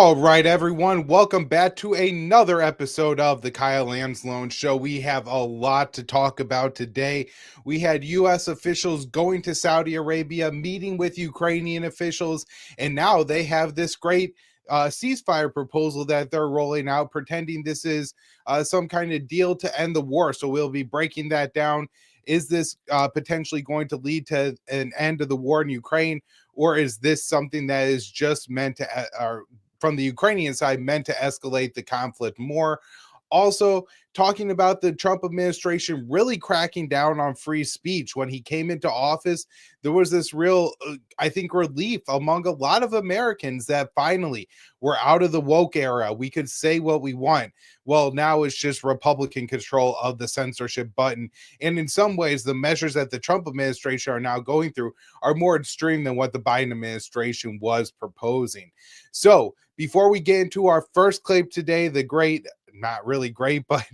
All right, everyone, welcome back to another episode of the Kyle Lanslone Show. We have a lot to talk about today. We had U.S. officials going to Saudi Arabia, meeting with Ukrainian officials, and now they have this great ceasefire proposal that they're rolling out, pretending this is some kind of deal to end the war. So we'll be breaking that down. Is this potentially going to lead to an end of the war in Ukraine, or is this something that is just meant to, from the Ukrainian side, meant to escalate the conflict more? Also, talking about the Trump administration really cracking down on free speech. When he came into office, there was this real, I think, relief among a lot of Americans that finally we're out of the woke era. We could say what we want. Well, now it's just Republican control of the censorship button. And in some ways, the measures that the Trump administration are now going through are more extreme than what the Biden administration was proposing. So before we get into our first clip today, the great, not really great, but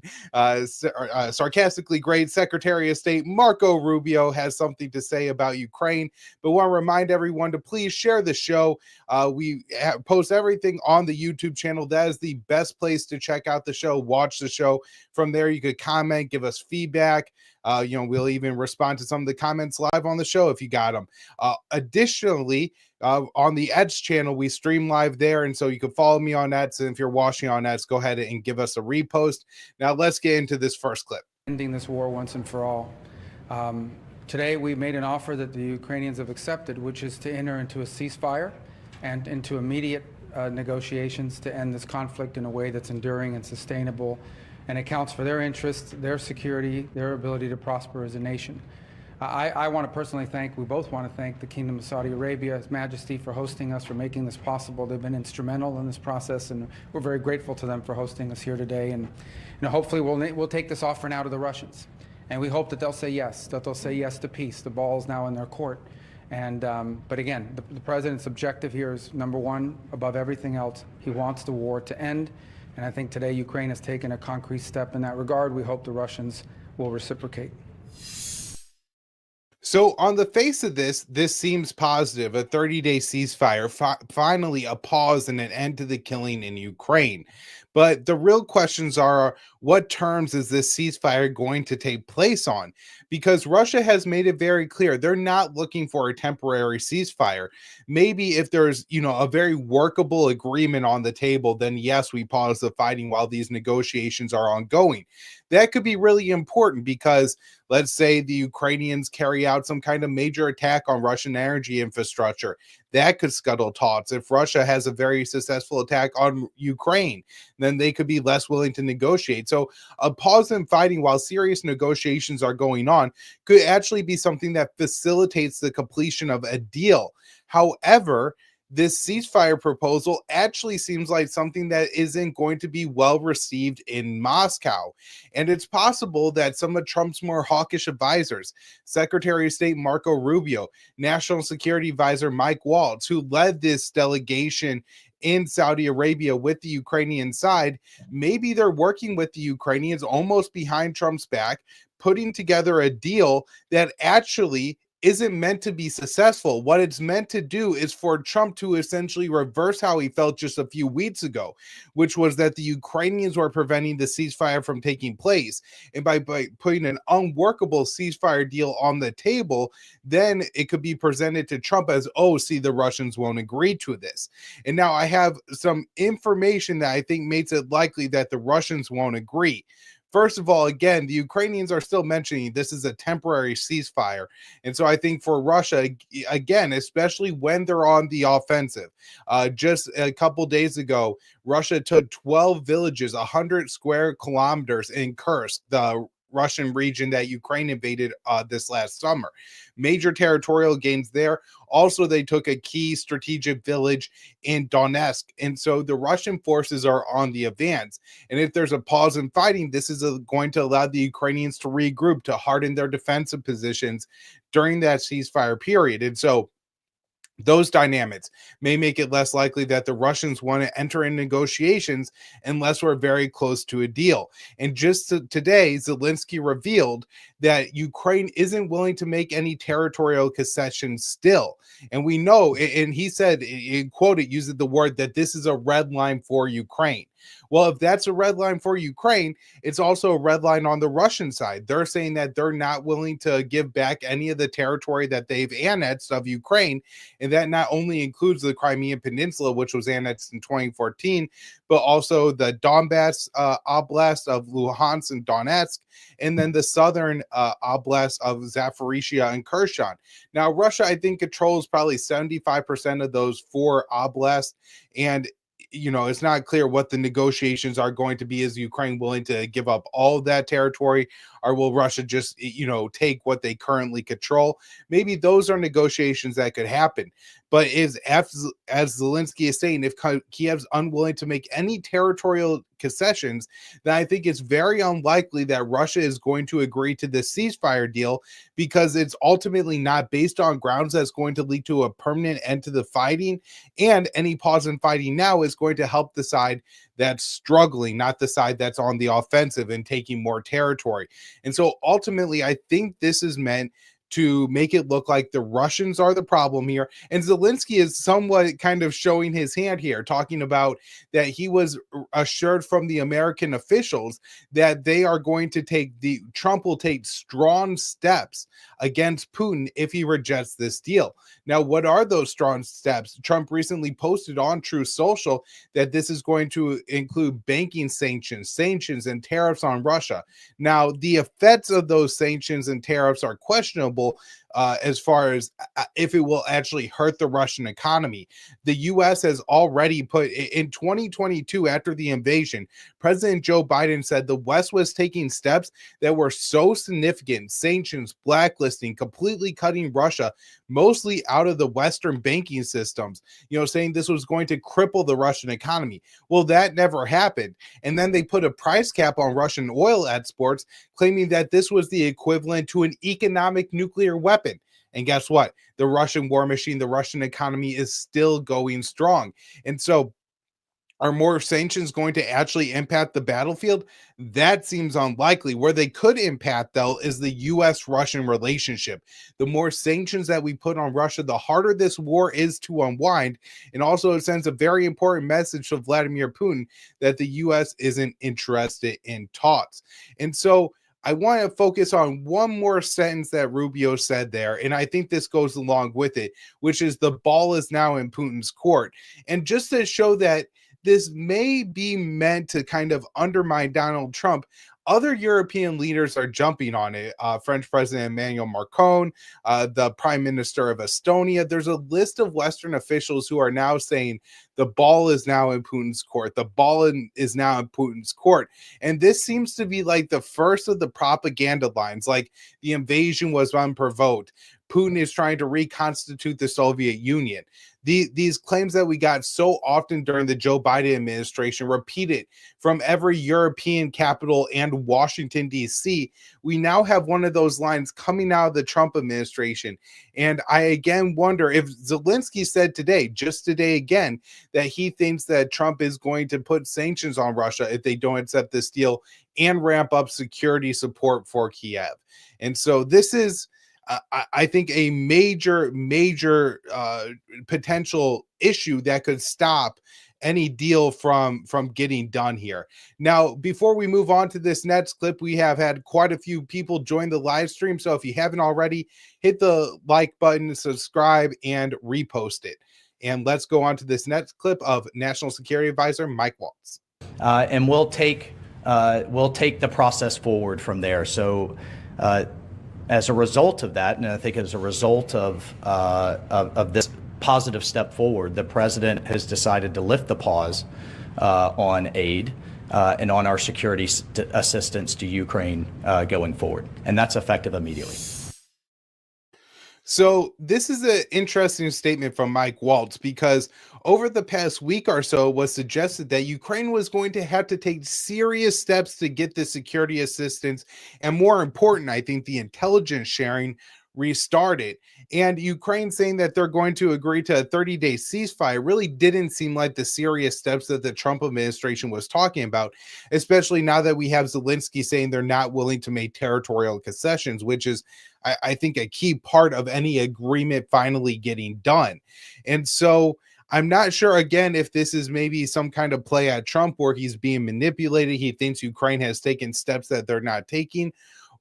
sarcastically great Secretary of State Marco Rubio has something to say about Ukraine. But want to remind everyone to please share the show. We post everything on the YouTube channel. That is the best place to check out the show, watch the show. From there, you could comment, give us feedback. We'll even respond to some of the comments live on the show if you got them. Additionally, on the Edge channel, we stream live there, and so you can follow me on that. So if you're watching on that, go ahead and give us a repost. Now let's get into this first clip. Ending this war once and for all. Today we made an offer that the Ukrainians have accepted, which is to enter into a ceasefire and into immediate negotiations to end this conflict in a way that's enduring and sustainable and accounts for their interests, their security, their ability to prosper as a nation. I want to personally thank, we both want to thank the Kingdom of Saudi Arabia, His Majesty, for hosting us, for making this possible. They've been instrumental in this process, and we're very grateful to them for hosting us here today. And hopefully we'll take this offer now to the Russians. And we hope that they'll say yes to peace. The ball is now in their court. And but again, the president's objective here is, number one, above everything else, he wants the war to end. And I think today Ukraine has taken a concrete step in that regard. We hope the Russians will reciprocate. So on the face of this seems positive. A 30-day ceasefire, finally a pause and an end to the killing in Ukraine. But the real questions are, what terms is this ceasefire going to take place on? Because Russia has made it very clear they're not looking for a temporary ceasefire. Maybe if there's, a very workable agreement on the table, then yes, we pause the fighting while these negotiations are ongoing. That could be really important because let's say the Ukrainians carry out some kind of major attack on Russian energy infrastructure. That could scuttle talks. If Russia has a very successful attack on Ukraine, then they could be less willing to negotiate. So a pause in fighting while serious negotiations are going on could actually be something that facilitates the completion of a deal. However, this ceasefire proposal actually seems like something that isn't going to be well received in Moscow. And it's possible that some of Trump's more hawkish advisors, Secretary of State Marco Rubio, National Security Advisor Mike Waltz, who led this delegation in Saudi Arabia with the Ukrainian side, maybe they're working with the Ukrainians almost behind Trump's back, putting together a deal that actually isn't meant to be successful. What it's meant to do is for Trump to essentially reverse how he felt just a few weeks ago, which was that the Ukrainians were preventing the ceasefire from taking place. And by putting an unworkable ceasefire deal on the table, then it could be presented to Trump as, oh, see, the Russians won't agree to this. And now I have some information that I think makes it likely that the Russians won't agree. First of all, again, the Ukrainians are still mentioning this is a temporary ceasefire. And so I think for Russia, again, especially when they're on the offensive, just a couple days ago, Russia took 12 villages, 100 square kilometers in Kursk, the Russian region that Ukraine invaded this last summer. Major territorial gains there. Also, they took a key strategic village in Donetsk. And so the Russian forces are on the advance. And if there's a pause in fighting, this is going to allow the Ukrainians to regroup, to harden their defensive positions during that ceasefire period. And so Those dynamics may make it less likely that the Russians want to enter in negotiations unless we're very close to a deal. And just today, Zelensky revealed that Ukraine isn't willing to make any territorial concessions still. And we know, and he said, in quote, it uses the word that this is a red line for Ukraine. Well, if that's a red line for Ukraine, it's also a red line on the Russian side. They're saying that they're not willing to give back any of the territory that they've annexed of Ukraine. And that not only includes the Crimean Peninsula, which was annexed in 2014, but also the Donbass oblast of Luhansk and Donetsk, and then the southern oblast of Zaporizhia and Kherson. Now, Russia, I think, controls probably 75% of those four oblasts, and it's not clear what the negotiations are going to be. Is Ukraine willing to give up all of that territory, or will Russia just, take what they currently control? Maybe those are negotiations that could happen. But as Zelensky is saying, if Kiev's unwilling to make any territorial concessions, then I think it's very unlikely that Russia is going to agree to the ceasefire deal, because it's ultimately not based on grounds that's going to lead to a permanent end to the fighting. And any pause in fighting now is going to help the side that's struggling, not the side that's on the offensive and taking more territory. And so ultimately, I think this is meant to make it look like the Russians are the problem here. And Zelensky is somewhat kind of showing his hand here, talking about that he was assured from the American officials that they are going to Trump will take strong steps against Putin if he rejects this deal. Now, what are those strong steps? Trump recently posted on Truth Social that this is going to include banking sanctions, and tariffs on Russia. Now, the effects of those sanctions and tariffs are questionable as far as if it will actually hurt the Russian economy. The U.S. has already put in 2022, after the invasion, President Joe Biden said the West was taking steps that were so significant, sanctions, blacklisting, completely cutting Russia mostly out of the Western banking systems, saying this was going to cripple the Russian economy. Well, that never happened. And then they put a price cap on Russian oil exports, claiming that this was the equivalent to an economic nuclear weapon. And guess what? The Russian war machine, the Russian economy is still going strong. And so, are more sanctions going to actually impact the battlefield? That seems unlikely. Where they could impact, though, is the U.S.-Russian relationship. The more sanctions that we put on Russia, the harder this war is to unwind. And also, it sends a very important message to Vladimir Putin that the U.S. isn't interested in talks. And so, I want to focus on one more sentence that Rubio said there, and I think this goes along with it, which is the ball is now in Putin's court. And just to show that this may be meant to kind of undermine Donald Trump, other European leaders are jumping on it. French President Emmanuel Macron, the Prime Minister of Estonia. There's a list of Western officials who are now saying the ball is now in Putin's court. The ball is now in Putin's court. And this seems to be like the first of the propaganda lines, like the invasion was unprovoked. Putin is trying to reconstitute the Soviet Union. These claims that we got so often during the Joe Biden administration, repeated from every European capital and Washington, D.C., we now have one of those lines coming out of the Trump administration. And I again wonder if Zelensky said today, just today again, that he thinks that Trump is going to put sanctions on Russia if they don't accept this deal and ramp up security support for Kiev. And so this is, I think, a major potential issue that could stop any deal from getting done here. Now, before we move on to this next clip, we have had quite a few people join the live stream. So if you haven't already, hit the like button, subscribe, and repost it. And let's go on to this next clip of National Security Advisor Mike Waltz. And we'll take the process forward from there. So. As a result of that, and I think as a result of this positive step forward, the president has decided to lift the pause on aid and on our security assistance to Ukraine going forward, and that's effective immediately. So this is an interesting statement from Mike Waltz, because over the past week or so it was suggested that Ukraine was going to have to take serious steps to get the security assistance, and more important, I think, the intelligence sharing restart it. And Ukraine saying that they're going to agree to a 30-day ceasefire really didn't seem like the serious steps that the Trump administration was talking about, especially now that we have Zelensky saying they're not willing to make territorial concessions, which is, I think, a key part of any agreement finally getting done. And so I'm not sure, again, if this is maybe some kind of play at Trump where he's being manipulated. He thinks Ukraine has taken steps that they're not taking.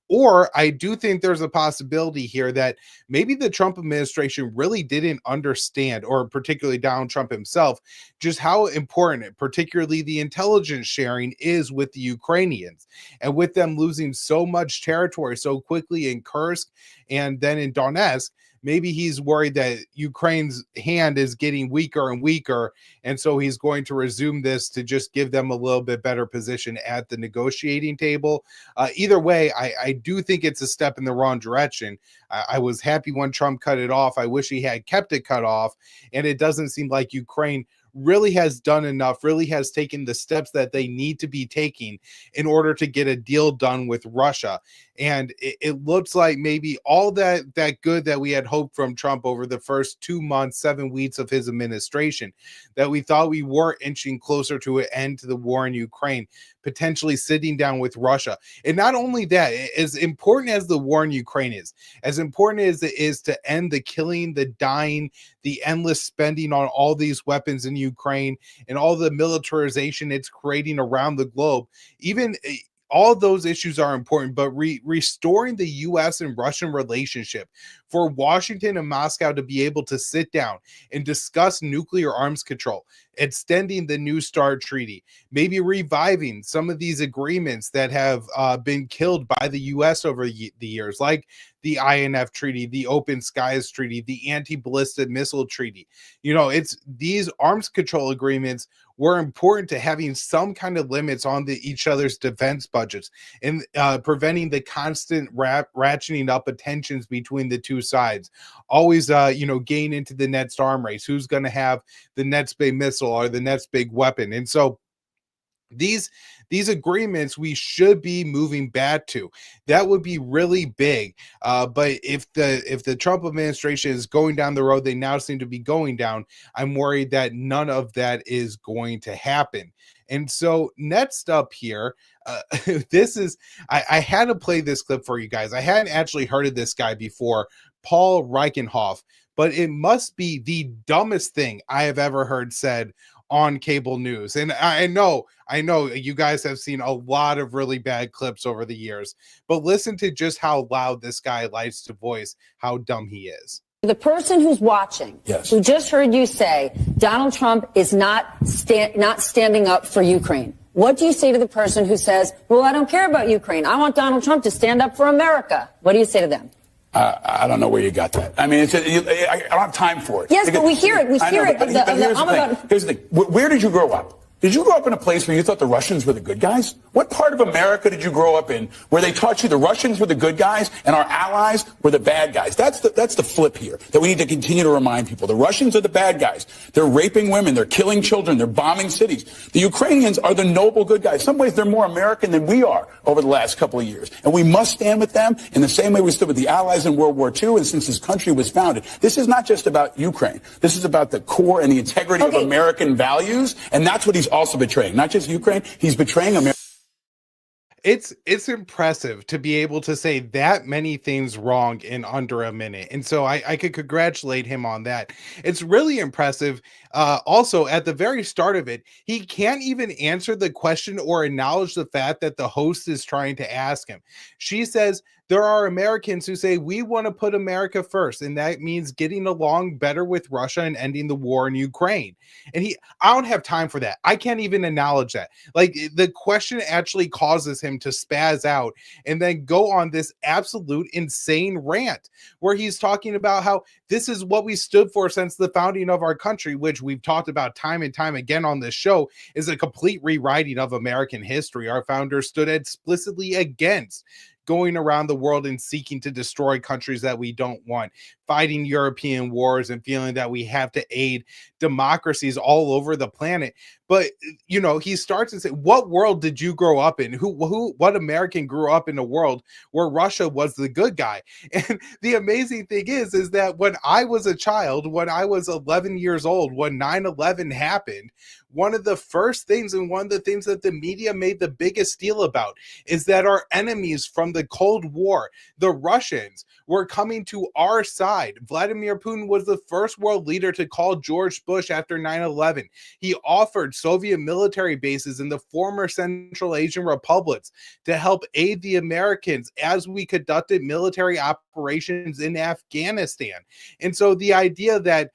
Or I do think there's a possibility here that maybe the Trump administration really didn't understand, or particularly Donald Trump himself, just how important, particularly the intelligence sharing, is with the Ukrainians. And with them losing so much territory so quickly in Kursk and then in Donetsk, maybe he's worried that Ukraine's hand is getting weaker and weaker. And so he's going to resume this to just give them a little bit better position at the negotiating table. Either way, I do think it's a step in the wrong direction. I was happy when Trump cut it off. I wish he had kept it cut off. And it doesn't seem like Ukraine really has done enough, really has taken the steps that they need to be taking in order to get a deal done with Russia. And it looks like maybe all that good that we had hoped from Trump over the first 2 months, 7 weeks of his administration, that we thought we were inching closer to an end to the war in Ukraine, potentially sitting down with Russia. And not only that, as important as the war in Ukraine is, as important as it is to end the killing, the dying, the endless spending on all these weapons in Ukraine, and all the militarization it's creating around the globe, even all those issues are important, but restoring the U.S. and Russian relationship, for Washington and Moscow to be able to sit down and discuss nuclear arms control, extending the New START treaty, maybe reviving some of these agreements that have been killed by the U.S. over the years, like the INF treaty, the Open Skies treaty, the anti-ballistic missile treaty. It's these arms control agreements were important to having some kind of limits on each other's defense budgets, and preventing the constant ratcheting up of tensions between the two sides. Always, getting into the next arm race. Who's going to have the next big missile or the next big weapon? And so these agreements we should be moving back to. That would be really big. But if the Trump administration is going down the road they now seem to be going down, I'm worried that none of that is going to happen. And so next up here, this is, I had to play this clip for you guys. I hadn't actually heard of this guy before, Paul Reichenhoff, but it must be the dumbest thing I have ever heard said on cable news. And I know you guys have seen a lot of really bad clips over the years, but listen to just how loud this guy likes to voice how dumb he is. The person who's watching, yes, who just heard you say Donald Trump is not standing up for Ukraine. What do you say to the person who says, well, I don't care about Ukraine. I want Donald Trump to stand up for America. What do you say to them? I don't know where you got that. I mean, I don't have time for it. Yes, but we hear it. We hear it. Here's the thing. Where did you grow up? Did you grow up in a place where you thought the Russians were the good guys? What part of America did you grow up in where they taught you the Russians were the good guys and our allies were the bad guys? That's the flip here that we need to continue to remind people. The Russians are the bad guys. They're raping women. They're killing children. They're bombing cities. The Ukrainians are the noble good guys. In some ways, they're more American than we are over the last couple of years. And we must stand with them in the same way we stood with the allies in World War II and since this country was founded. This is not just about Ukraine. This is about the core and the integrity of American values. And that's what he's also betraying. Not just Ukraine, he's betraying America. It's impressive to be able to say that many things wrong in under a minute. And so I could congratulate him on that. It's really impressive. Also, at the very start of it, he can't even answer the question or acknowledge the fact that the host is trying to ask him. She says, there are Americans who say we want to put America first, and that means getting along better with Russia and ending the war in Ukraine. And I don't have time for that. I can't even acknowledge that. Like, the question actually causes him to spaz out and then go on this absolute insane rant where he's talking about how this is what we stood for since the founding of our country, which we've talked about time and time again on this show is a complete rewriting of American history. Our founders stood explicitly against going around the world and seeking to destroy countries that we don't want, fighting European wars and feeling that we have to aid democracies all over the planet. But he starts and say, what world did you grow up in? What American grew up in a world where Russia was the good guy? And the amazing thing is that when I was a child, when I was 11 years old, when 9/11 happened, one of the first things and one of the things that the media made the biggest deal about is that our enemies from the Cold War, the Russians, were coming to our side. Vladimir Putin was the first world leader to call George Bush after 9/11. He offered Soviet military bases in the former Central Asian republics to help aid the Americans as we conducted military operations in Afghanistan. And so the idea that,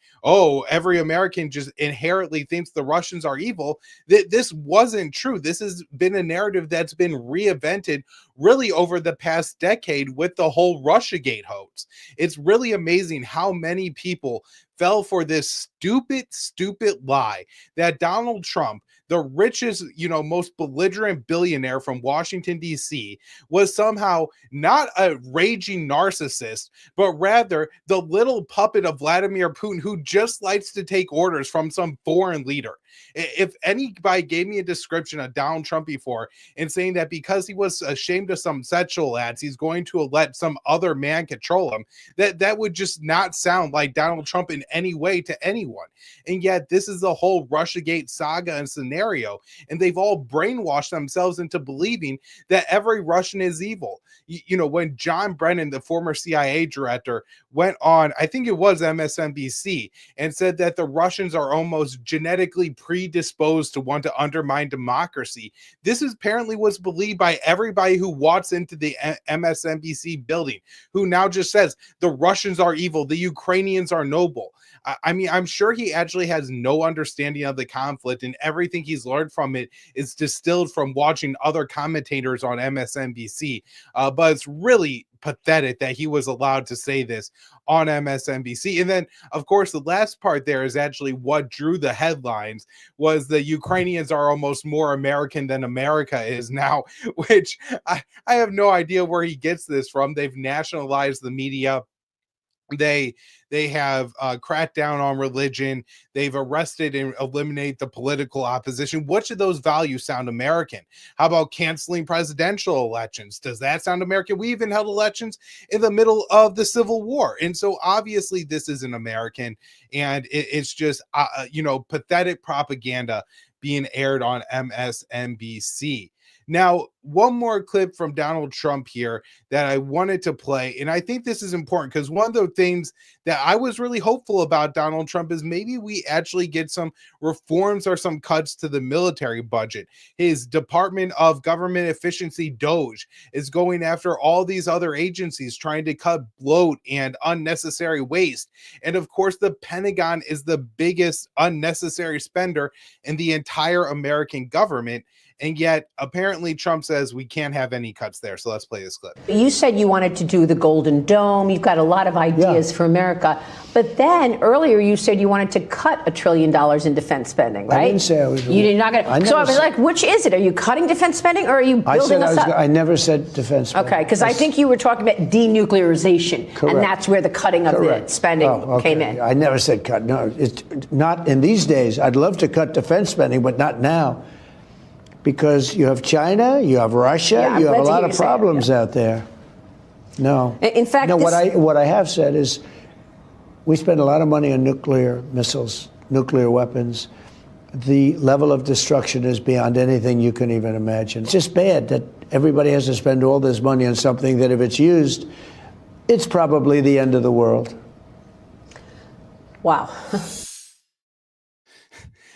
every American just inherently thinks the Russians are evil, this wasn't true. This has been a narrative that's been reinvented really over the past decade with the whole Russiagate hoax. It's really amazing how many people fell for this stupid lie that Donald Trump, the richest, most belligerent billionaire from Washington, D.C., was somehow not a raging narcissist, but rather the little puppet of Vladimir Putin who just likes to take orders from some foreign leader. If anybody gave me a description of Donald Trump before and saying that because he was ashamed of some sexual ads, he's going to let some other man control him, that would just not sound like Donald Trump in any way to anyone. And yet this is the whole Russiagate saga and scenario, and they've all brainwashed themselves into believing that every Russian is evil. When John Brennan, the former CIA director, went on, I think it was MSNBC, and said that the Russians are almost genetically predisposed to want to undermine democracy, this apparently was believed by everybody who walks into the MSNBC building, who now just says the Russians are evil, the Ukrainians are noble. I mean, I'm sure he actually has no understanding of the conflict, and everything he's learned from it is distilled from watching other commentators on MSNBC. But it's really pathetic that he was allowed to say this on MSNBC. And then, of course, the last part there is actually what drew the headlines, was the Ukrainians are almost more American than America is now, which I have no idea where he gets this from. They've nationalized the media. They have cracked down on religion. They've arrested and eliminated the political opposition. Which of those values sound American? How about canceling presidential elections? Does that sound American? We even held elections in the middle of the Civil War. And so obviously this isn't American. And it's just, pathetic propaganda being aired on MSNBC. Now, one more clip from Donald Trump here that I wanted to play, and I think this is important because one of the things that I was really hopeful about Donald Trump is maybe we actually get some reforms or some cuts to the military budget. His Department of Government Efficiency, DOGE, is going after all these other agencies, trying to cut bloat and unnecessary waste. And of course, the Pentagon is the biggest unnecessary spender in the entire American government. And yet, apparently, Trump says we can't have any cuts there. So let's play this clip. You said you wanted to do the Golden Dome. You've got a lot of ideas for America. But then earlier you said you wanted to cut $1 trillion in defense spending, right? I didn't say I was. You did not get it. So I was like, which is it? Are you cutting defense spending or are you building us up? I never said defense spending. Okay, because I think you were talking about denuclearization. Correct. And that's where the cutting of the spending came in. I never said cut. No, it's not in these days. I'd love to cut defense spending, but not now. Because you have China, you have Russia, you have a lot of problems out there. No. In fact, what I have said is we spend a lot of money on nuclear missiles, nuclear weapons. The level of destruction is beyond anything you can even imagine. It's just bad that everybody has to spend all this money on something that if it's used, it's probably the end of the world. Wow.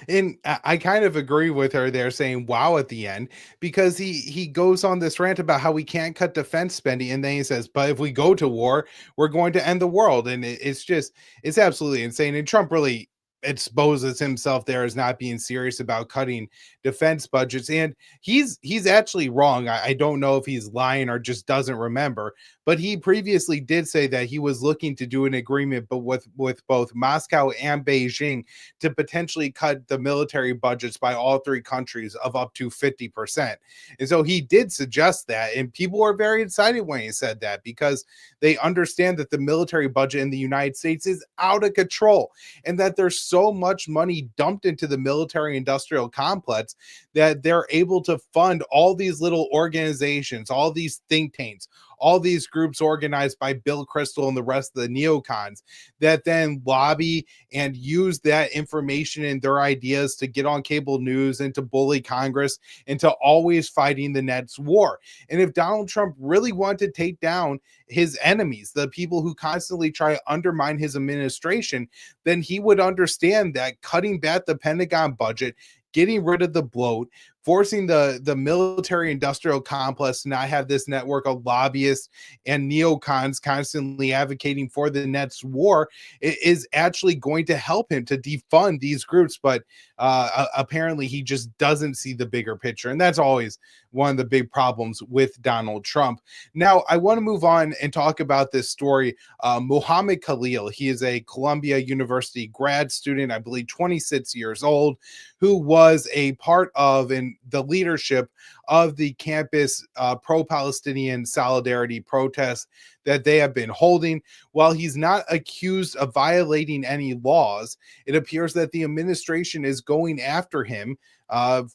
And I kind of agree with her there saying wow at the end, because he goes on this rant about how we can't cut defense spending. And then he says, but if we go to war, we're going to end the world. And it's absolutely insane. And Trump really exposes himself there as not being serious about cutting defense budgets. And he's actually wrong. I don't know if he's lying or just doesn't remember, but he previously did say that he was looking to do an agreement, but with both Moscow and Beijing, to potentially cut the military budgets by all three countries of up to 50%. And so he did suggest that, and people were very excited when he said that, because they understand that the military budget in the United States is out of control, and that there's so much money dumped into the military industrial complex that they're able to fund all these little organizations, all these think tanks, all these groups organized by Bill Kristol and the rest of the neocons, that then lobby and use that information and their ideas to get on cable news and to bully Congress into always fighting the next war. And if Donald Trump really wanted to take down his enemies, the people who constantly try to undermine his administration, then he would understand that cutting back the Pentagon budget, getting rid of the bloat, forcing the military industrial complex to not have this network of lobbyists and neocons constantly advocating for the next war is actually going to help him to defund these groups. But apparently he just doesn't see the bigger picture. And that's always one of the big problems with Donald Trump. Now, I want to move on and talk about this story. Mahmoud Khalil, he is a Columbia University grad student, I believe 26 years old, who was a part of the leadership of the campus pro-Palestinian solidarity protests that they have been holding. While he's not accused of violating any laws, it appears that the administration is going after him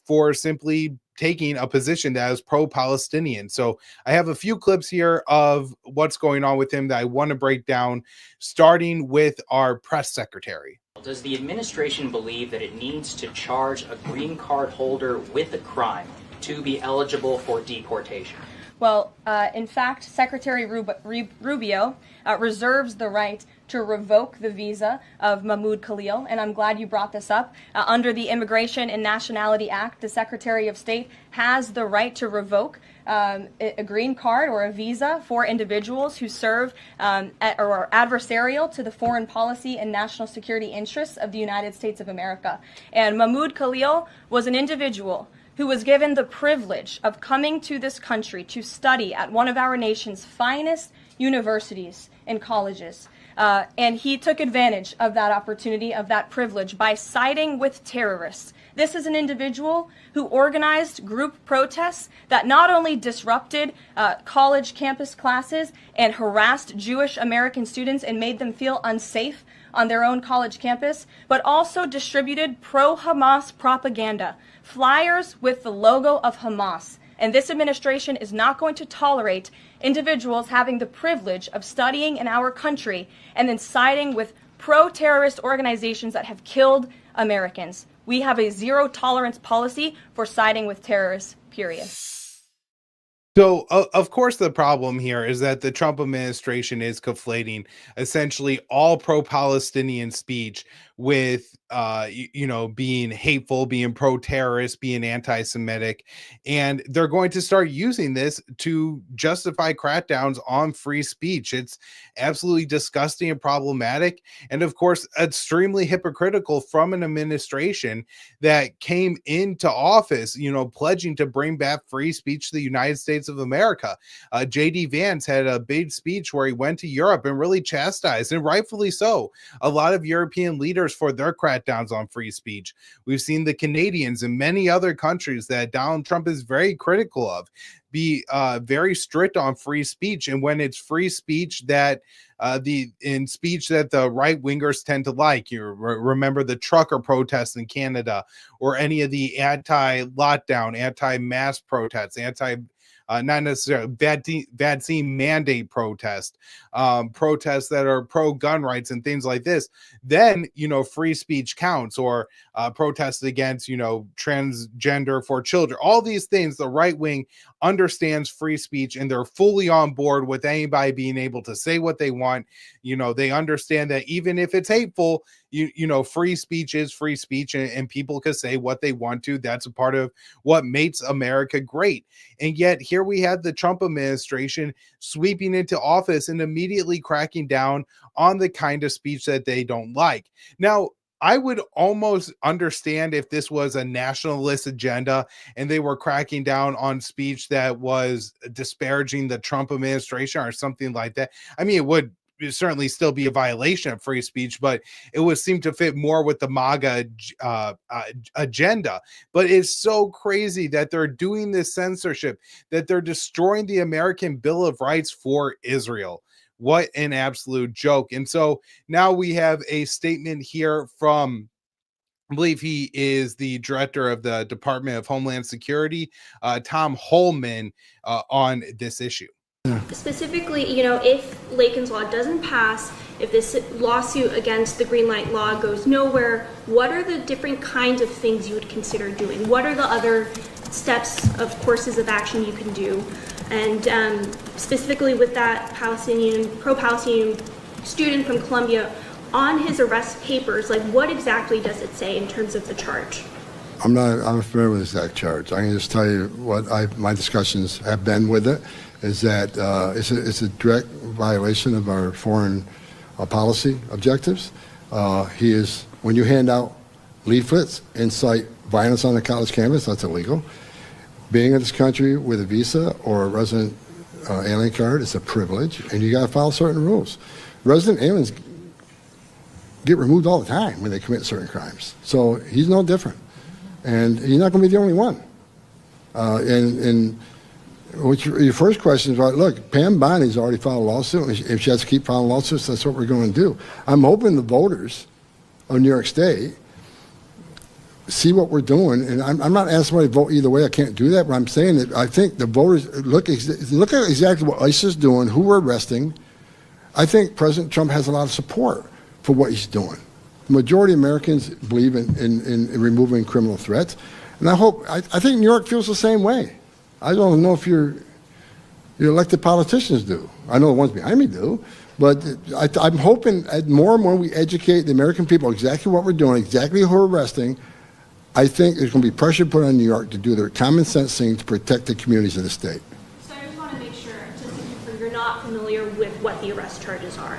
for simply taking a position that is pro-Palestinian. So I have a few clips here of what's going on with him that I want to break down, starting with our press secretary. Does the administration believe that it needs to charge a green card holder with a crime to be eligible for deportation? Well, in fact, Secretary Rubio reserves the right to revoke the visa of Mahmoud Khalil, and I'm glad you brought this up. Under the Immigration and Nationality Act, the Secretary of State has the right to revoke a green card or a visa for individuals who serve or are adversarial to the foreign policy and national security interests of the United States of America. And Mahmoud Khalil was an individual who was given the privilege of coming to this country to study at one of our nation's finest universities and colleges. And he took advantage of that opportunity, of that privilege, by siding with terrorists. This is an individual who organized group protests that not only disrupted college campus classes and harassed Jewish American students and made them feel unsafe on their own college campus, but also distributed pro-Hamas propaganda, flyers with the logo of Hamas. And this administration is not going to tolerate individuals having the privilege of studying in our country and then siding with pro-terrorist organizations that have killed Americans. We have a zero tolerance policy for siding with terrorists, period. So, of course, the problem here is that the Trump administration is conflating essentially all pro-Palestinian speech with, being hateful, being pro-terrorist, being anti-Semitic. And they're going to start using this to justify crackdowns on free speech. It's absolutely disgusting and problematic. And of course, extremely hypocritical from an administration that came into office, pledging to bring back free speech to the United States of America. J.D. Vance had a big speech where he went to Europe and really chastised, and rightfully so, a lot of European leaders for their crackdowns on free speech. We've seen the Canadians and many other countries that Donald Trump is very critical of be very strict on free speech. And when it's free speech that speech that the right wingers tend to like, you remember the trucker protests in Canada, or any of the anti-lockdown, anti-mask protests, not necessarily vaccine mandate protests that are pro-gun rights and things like this, then, free speech counts, or protests against, transgender for children. All these things, the right wing understands free speech, and they're fully on board with anybody being able to say what they want. They understand that even if it's hateful, free speech is free speech, and people can say what they want to. That's a part of what makes America great. And yet here we have the Trump administration sweeping into office and immediately cracking down on the kind of speech that they don't like. Now, I would almost understand if this was a nationalist agenda and they were cracking down on speech that was disparaging the Trump administration or something like that. I mean, it would certainly still be a violation of free speech, but it would seem to fit more with the MAGA agenda. But it's so crazy that they're doing this censorship, that they're destroying the American Bill of Rights for Israel. What an absolute joke. And so now we have a statement here from, I believe he is the director of the Department of Homeland Security, Tom Holman, on this issue. Specifically, if Lakin's law doesn't pass, if this lawsuit against the green light law goes nowhere, what are the different kinds of things you would consider doing? What are the other steps of courses of action you can do? And specifically with that pro-Palestinian student from Columbia, on his arrest papers, like what exactly does it say in terms of the charge? I'm familiar with the exact charge. I can just tell you what my discussions have been with it, is that it's a direct violation of our foreign policy objectives. When you hand out leaflets, incite violence on the college campus, that's illegal. Being in this country with a visa or a resident alien card is a privilege, and you got to follow certain rules. Resident aliens get removed all the time when they commit certain crimes. So he's no different, and he's not going to be the only one. And which your first question is about, look, Pam Bonnie's already filed a lawsuit. If she has to keep filing lawsuits, that's what we're going to do. I'm hoping the voters of New York State see what we're doing, and I'm not asking somebody to vote either way. I can't do that, but I'm saying that I think the voters look at exactly what ICE is doing, who we're arresting. I think President Trump has a lot of support for what he's doing. The majority of Americans believe in removing criminal threats, and I think New York feels the same way. I don't know if your elected politicians do. I know the ones behind me do. But I'm hoping more and more we educate the American people exactly what we're doing, exactly who we're arresting. I think there's going to be pressure put on New York to do their common sense thing to protect the communities of the state. So I just want to make sure, you're not familiar with what the arrest charges are.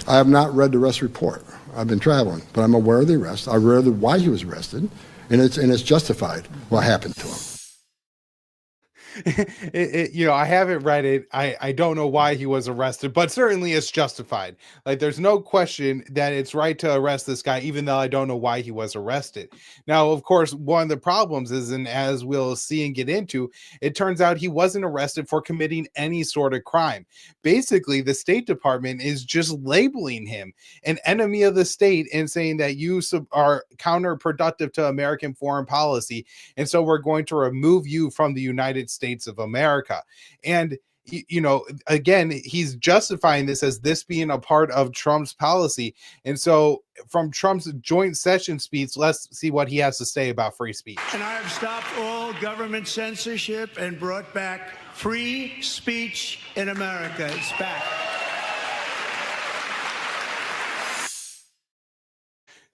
I have not read the arrest report. I've been traveling, but I'm aware of the arrest. I'm aware of why he was arrested, and it's justified what happened to him. I haven't read it. I don't know why he was arrested, but certainly it's justified. Like, there's no question that it's right to arrest this guy, even though I don't know why he was arrested. Now, of course, one of the problems is, and as we'll see and get into, it turns out he wasn't arrested for committing any sort of crime. Basically, the State Department is just labeling him an enemy of the state and saying that you are counterproductive to American foreign policy, and so we're going to remove you from the United States of America. And again, he's justifying this as this being a part of Trump's policy. And so from Trump's joint session speech, let's see what he has to say about free speech. And I have stopped all government censorship and brought back free speech in America. It's back.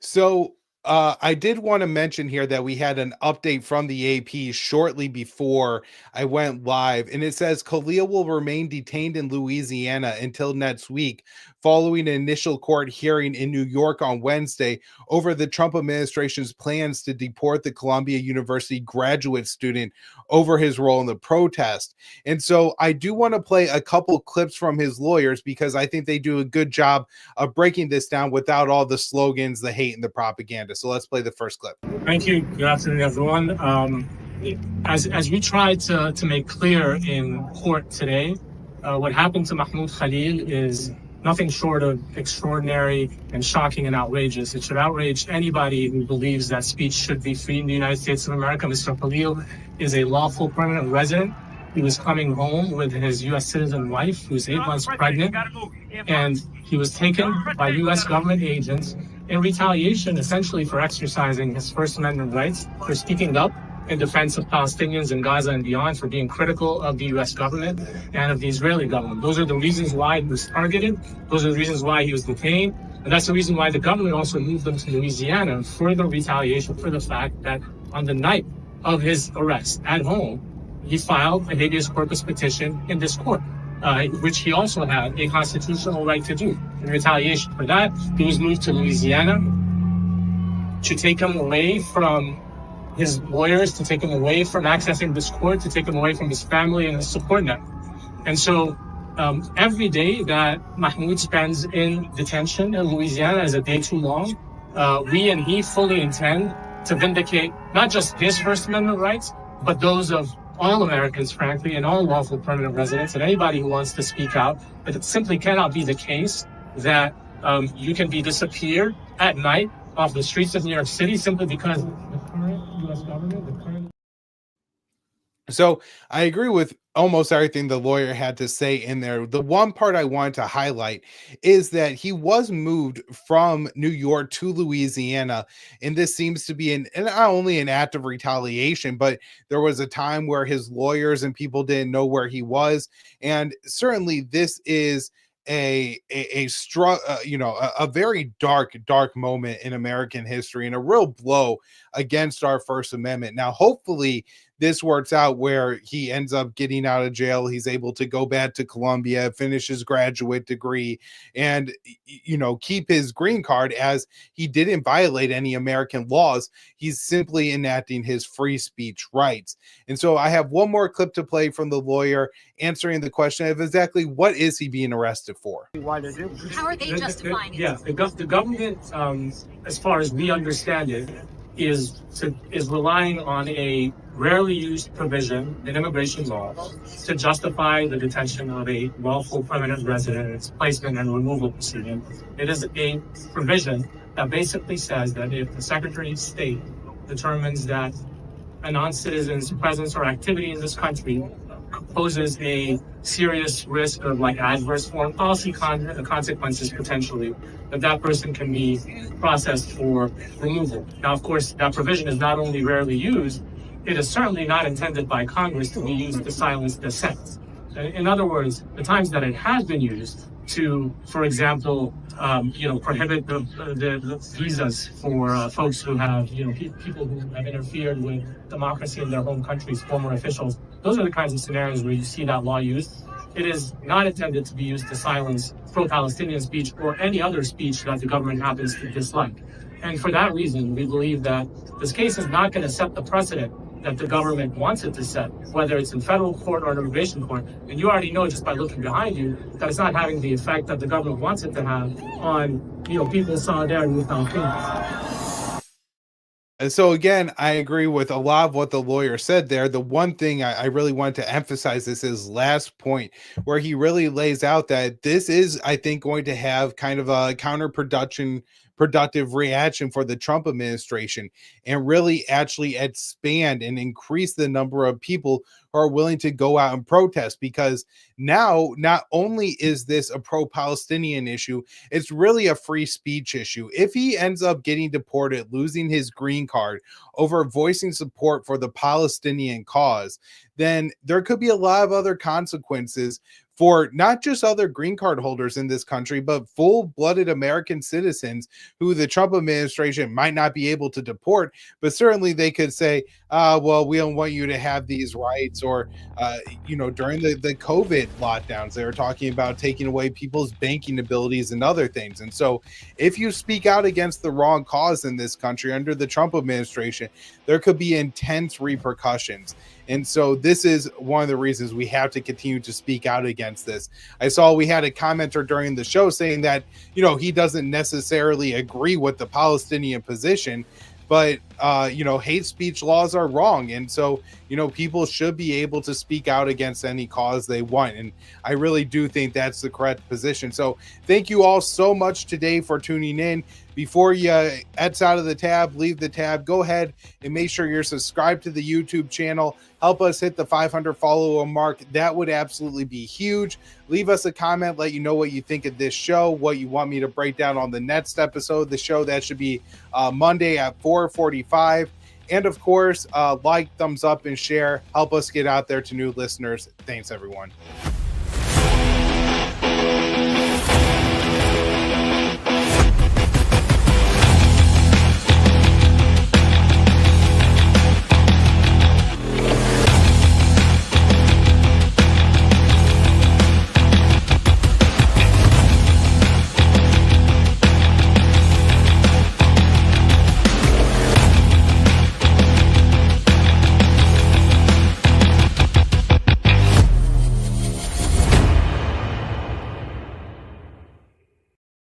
So I did want to mention here that we had an update from the AP shortly before I went live, and it says Khalil will remain detained in Louisiana until next week, following an initial court hearing in New York on Wednesday over the Trump administration's plans to deport the Columbia University graduate student over his role in the protest. And so I do want to play a couple clips from his lawyers, because I think they do a good job of breaking this down without all the slogans, the hate, and the propaganda. So let's play the first clip. Thank you. Good afternoon, everyone. As we tried to make clear in court today, what happened to Mahmoud Khalil is nothing short of extraordinary and shocking and outrageous. It should outrage anybody who believes that speech should be free in the United States of America. Mr. Khalil is a lawful permanent resident. He was coming home with his U.S. citizen wife, who's 8 months pregnant, and he was taken by U.S. government agents in retaliation, essentially, for exercising his First Amendment rights, for speaking up in defense of Palestinians in Gaza and beyond, for being critical of the U.S. government and of the Israeli government. Those are the reasons why he was targeted. Those are the reasons why he was detained. And that's the reason why the government also moved him to Louisiana in further retaliation for the fact that on the night of his arrest at home, he filed a habeas corpus petition in this court, which he also had a constitutional right to do. In retaliation for that, he was moved to Louisiana. to take him away from his lawyers, to take him away from accessing this court, to take him away from his family and his support network. And so every day that Mahmoud spends in detention in Louisiana is a day too long. We and he fully intend to vindicate not just his First Amendment rights, but those of all Americans, frankly, and all lawful permanent residents, and anybody who wants to speak out. But it simply cannot be the case that you can be disappeared at night off the streets of New York City simply because the current U.S. government, the current... So I agree with almost everything the lawyer had to say in there. The one part I wanted to highlight is that he was moved from New York to Louisiana, and this seems to be not only an act of retaliation, but there was a time where his lawyers and people didn't know where he was, and certainly this is a very dark moment in American history and a real blow against our First Amendment. Now, hopefully this works out where he ends up getting out of jail. He's able to go back to Columbia, finish his graduate degree, and, keep his green card, as he didn't violate any American laws. He's simply enacting his free speech rights. And so I have one more clip to play from the lawyer answering the question of exactly what is he being arrested for. How are they justifying it? Yeah, the government, as far as we understand it, is relying on a rarely used provision in immigration law to justify the detention of a lawful permanent resident, its placement and removal proceeding. It is a provision that basically says that if the Secretary of State determines that a non-citizen's presence or activity in this country poses a serious risk of adverse foreign policy consequences potentially, that person can be processed for removal. Now, of course, that provision is not only rarely used, it is certainly not intended by Congress to be used to silence dissent. In other words, the times that it has been used to, for example, prohibit the visas for folks who have, people who have interfered with democracy in their home countries, former officials. Those are the kinds of scenarios where you see that law used. It is not intended to be used to silence pro-Palestinian speech or any other speech that the government happens to dislike. And for that reason, we believe that this case is not going to set the precedent that the government wants it to set, whether it's in federal court or an immigration court. And you already know just by looking behind you that it's not having the effect that the government wants it to have on, people's solidarity with Palestinians. And so again, I agree with a lot of what the lawyer said there. The one thing I really want to emphasize is his last point, where he really lays out that this is, I think, going to have kind of a productive reaction for the Trump administration and really actually expand and increase the number of people who are willing to go out and protest, because now not only is this a pro-Palestinian issue, it's really a free speech issue. If he ends up getting deported, losing his green card over voicing support for the Palestinian cause, then there could be a lot of other consequences for not just other green card holders in this country, but full-blooded American citizens who the Trump administration might not be able to deport, but certainly they could say, well, we don't want you to have these rights. Or, during the COVID lockdowns, they were talking about taking away people's banking abilities and other things. And so if you speak out against the wrong cause in this country under the Trump administration, there could be intense repercussions. And so this is one of the reasons we have to continue to speak out against this. I saw we had a commenter during the show saying that, he doesn't necessarily agree with the Palestinian position, but, hate speech laws are wrong. And so, people should be able to speak out against any cause they want. And I really do think that's the correct position. So thank you all so much today for tuning in. Before you X out of the tab, leave the tab, go ahead and make sure you're subscribed to the YouTube channel. Help us hit the 500 follower mark. That would absolutely be huge. Leave us a comment, let you know what you think of this show, what you want me to break down on the next episode of the show. That should be Monday at 4:45. And of course, like, thumbs up, and share. Help us get out there to new listeners. Thanks, everyone.